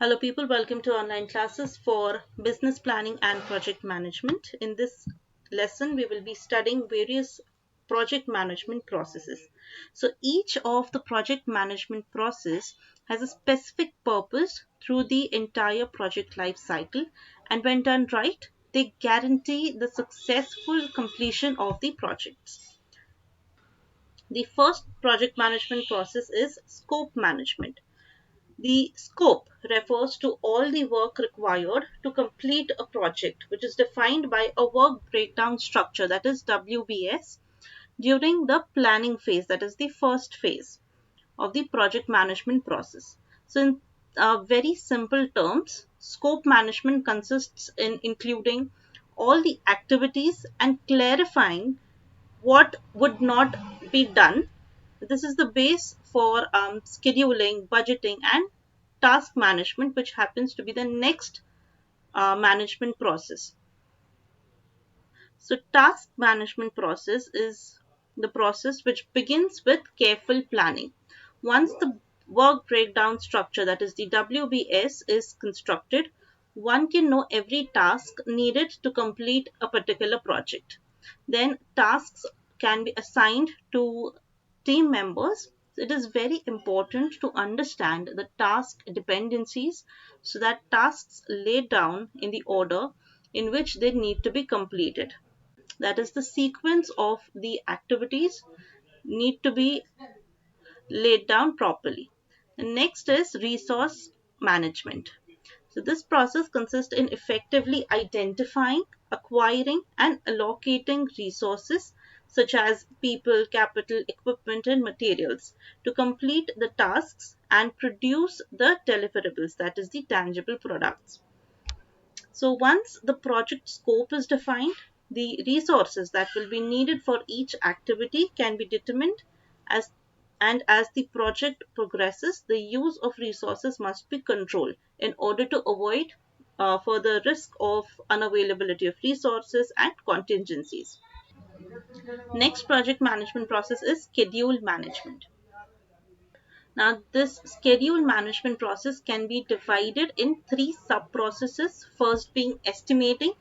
Hello, people. Welcome to online classes for business planning and project management. In this lesson, we will be studying various project management processes. So, each of the project management process has a specific purpose through the entire project life cycle, and when done right, they guarantee the successful completion of the projects. The first project management process is scope management. The scope refers to all the work required to complete a project, which is defined by a work breakdown structure, that is WBS, during the planning phase, that is the first phase of the project management process. So, in very simple terms, scope management consists in including all the activities and clarifying what would not be done. This is the base for scheduling, budgeting, and task management, which happens to be the next management process. So, task management process is the process which begins with careful planning. Once the work breakdown structure, that is the WBS, is constructed, one can know every task needed to complete a particular project. Then tasks can be assigned to team members. It is very important to understand the task dependencies so that tasks laid down in the order in which they need to be completed. That is, the sequence of the activities need to be laid down properly. The next is resource management. So this process consists in effectively identifying, acquiring, and allocating resources such as people, capital, equipment, and materials to complete the tasks and produce the deliverables, that is the tangible products. So once the project scope is defined, the resources that will be needed for each activity can be determined as and as the project progresses, the use of resources must be controlled in order to avoid further risk of unavailability of resources and contingencies. Next project management process is schedule management. Now, this schedule management process can be divided in three sub-processes, first being estimating,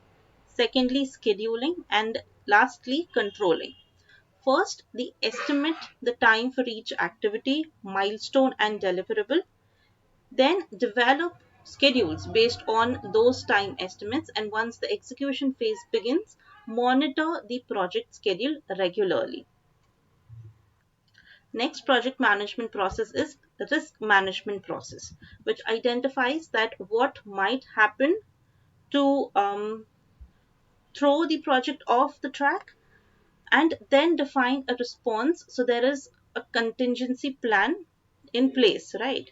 secondly scheduling, and lastly controlling. First, the estimate the time for each activity, milestone and deliverable. Then develop schedules based on those time estimates, and once the execution phase begins, monitor the project schedule regularly. Next project management process is risk management process, which identifies that what might happen to throw the project off the track and then define a response. So there is a contingency plan in place, right?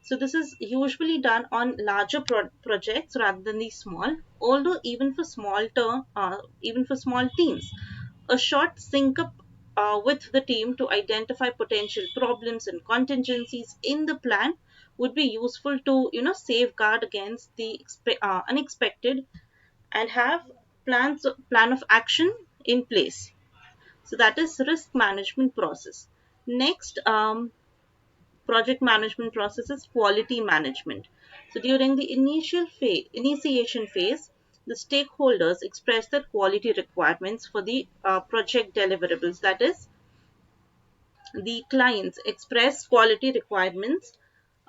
So this is usually done on larger projects rather than the small. Although even for small teams, a short sync up with the team to identify potential problems and contingencies in the plan would be useful to safeguard against the unexpected and have plan of action in place. So that is risk management process. Next, project management process is quality management. So during the initiation phase, the stakeholders express their quality requirements for the project deliverables. That is, the clients express quality requirements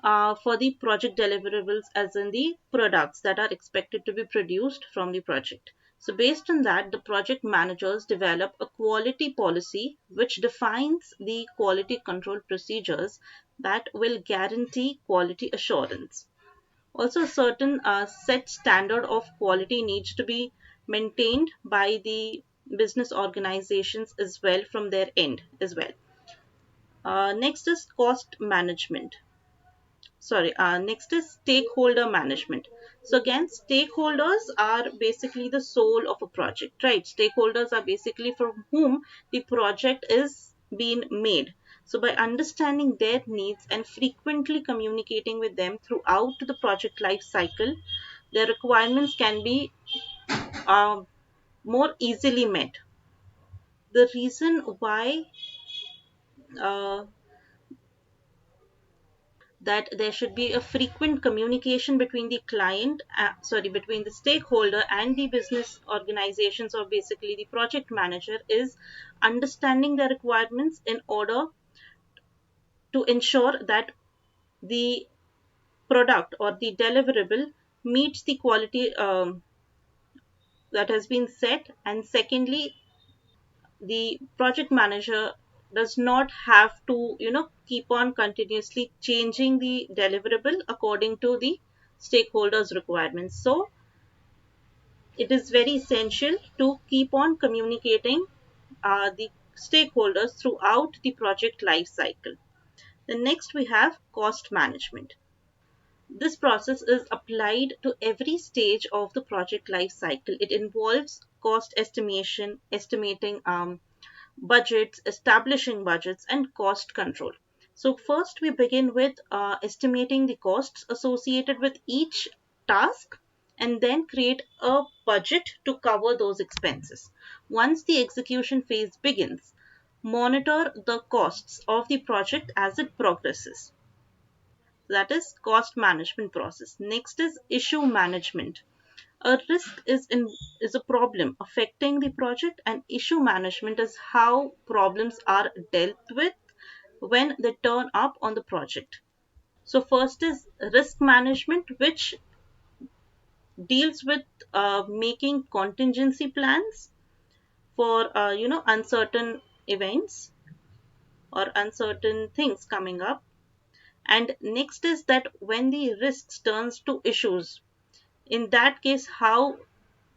for the project deliverables, as in the products that are expected to be produced from the project. So, based on that, the project managers develop a quality policy which defines the quality control procedures that will guarantee quality assurance. Also, a certain set standard of quality needs to be maintained by the business organizations as well from their end as well. Next is cost management. Next is stakeholder management. So again, stakeholders are basically the soul of a project, right? Stakeholders are basically from whom the project is being made. So by understanding their needs and frequently communicating with them throughout the project life cycle, their requirements can be uh, more easily met. The reason why uh, that there should be a frequent communication between the between the stakeholder and the business organizations, or basically the project manager, is understanding the requirements in order to ensure that the product or the deliverable meets the quality that has been set. And secondly, the project manager does not have to keep on continuously changing the deliverable according to the stakeholders requirements. So it is very essential to keep on communicating the stakeholders throughout the project life cycle. Then next we have cost management. This process is applied to every stage of the project life cycle. It involves cost estimation, estimating budgets, establishing budgets, and cost control. So, first we begin with estimating the costs associated with each task, and then create a budget to cover those expenses. Once the execution phase begins, monitor the costs of the project as it progresses. That is cost management process. Next is issue management. A risk is a problem affecting the project, and issue management is how problems are dealt with when they turn up on the project. So first is risk management, which deals with making contingency plans for uncertain events or uncertain things coming up. And next is that when the risks turns to issues, in that case how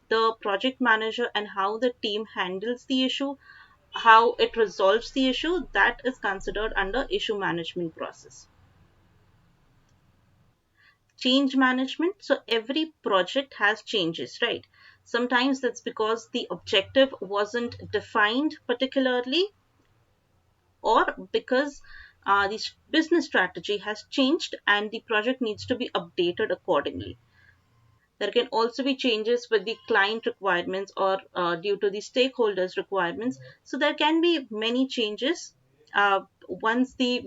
the project manager and how the team handles the issue, how it resolves the issue, that is considered under issue management process. Change management. So every project has changes, right? Sometimes that's because the objective wasn't defined particularly, or because the business strategy has changed and the project needs to be updated accordingly. There can also be changes with the client requirements, or due to the stakeholders requirements. So there can be many changes once the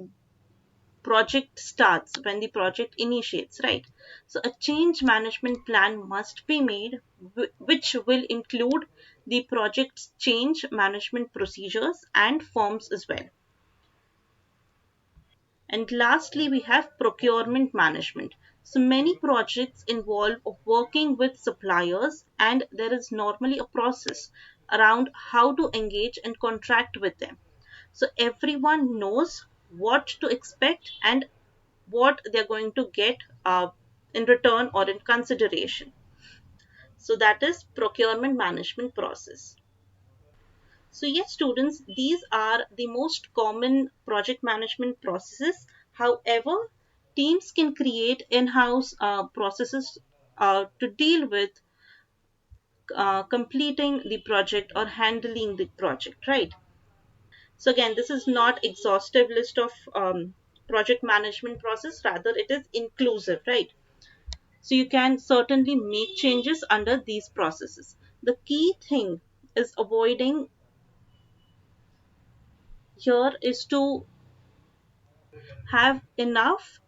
project starts, when the project initiates, right? So a change management plan must be made, which will include the project's change management procedures and forms as well. And lastly, we have procurement management. So many projects involve working with suppliers, and there is normally a process around how to engage and contract with them. So everyone knows what to expect and what they're going to get in return or in consideration. So that is procurement management process. So yes, students, these are the most common project management processes. However, teams can create in-house processes to deal with completing the project or handling the project, right? So again, this is not exhaustive list of project management process, rather it is inclusive, right? So you can certainly make changes under these processes. The key thing is avoiding here is to have enough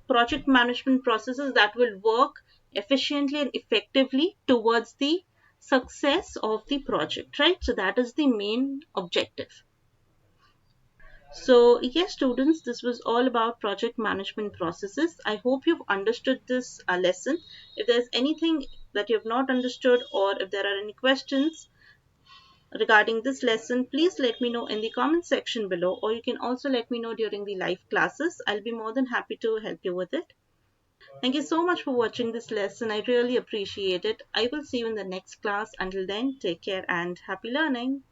project management processes that will work efficiently and effectively towards the success of the project, right? So that is the main objective. So yes, students, this was all about project management processes. I hope you've understood this lesson. If there's anything that you have not understood, or if there are any questions regarding this lesson, please let me know in the comment section below, or you can also let me know during the live classes. I'll be more than happy to help you with it. Thank you so much for watching this lesson. I really appreciate it. I will see you in the next class. Until then, take care and happy learning.